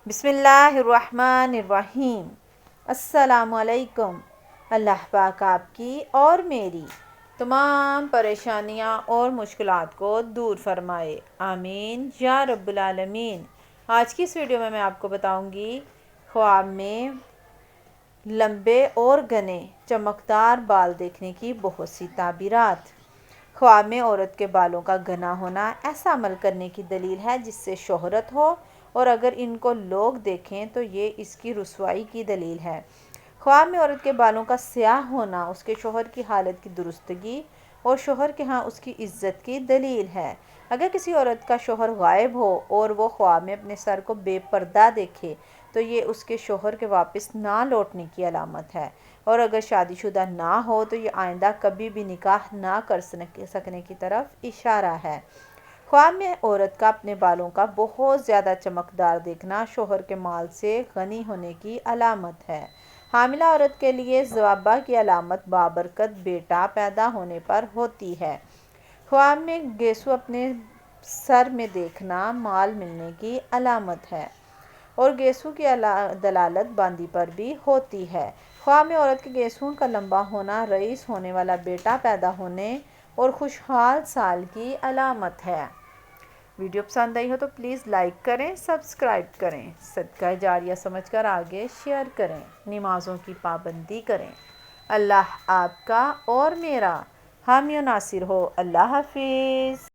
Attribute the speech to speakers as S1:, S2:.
S1: بسم اللہ الرحمن الرحیم۔ السلام علیکم۔ اللہ پاک آپ کی اور میری تمام پریشانیاں اور مشکلات کو دور فرمائے، آمین یا رب العالمین۔ آج کی اس ویڈیو میں آپ کو بتاؤں گی خواب میں لمبے اور گھنے چمکدار بال دیکھنے کی بہت سی تعبیرات۔ خواب میں عورت کے بالوں کا گھنا ہونا ایسا عمل کرنے کی دلیل ہے جس سے شہرت ہو، اور اگر ان کو لوگ دیکھیں تو یہ اس کی رسوائی کی دلیل ہے۔ خواب میں عورت کے بالوں کا سیاہ ہونا اس کے شوہر کی حالت کی درستگی اور شوہر کے ہاں اس کی عزت کی دلیل ہے۔ اگر کسی عورت کا شوہر غائب ہو اور وہ خواب میں اپنے سر کو بے پردہ دیکھے تو یہ اس کے شوہر کے واپس نہ لوٹنے کی علامت ہے، اور اگر شادی شدہ نہ ہو تو یہ آئندہ کبھی بھی نکاح نہ کر سکنے کی طرف اشارہ ہے۔ خواب میں عورت کا اپنے بالوں کا بہت زیادہ چمکدار دیکھنا شوہر کے مال سے غنی ہونے کی علامت ہے۔ حاملہ عورت کے لیے زوابع کی علامت بابرکت بیٹا پیدا ہونے پر ہوتی ہے۔ خواب میں گیسو اپنے سر میں دیکھنا مال ملنے کی علامت ہے، اور گیسو کی دلالت باندی پر بھی ہوتی ہے۔ خواب میں عورت کے گیسوں کا لمبا ہونا رئیس ہونے والا بیٹا پیدا ہونے اور خوشحال سال کی علامت ہے۔ ویڈیو پسند آئی ہو تو پلیز لائک کریں، سبسکرائب کریں، صدقہ جاریہ سمجھ کر آگے شیئر کریں، نمازوں کی پابندی کریں۔ اللہ آپ کا اور میرا حامی و ناصر ہو۔ اللہ حافظ۔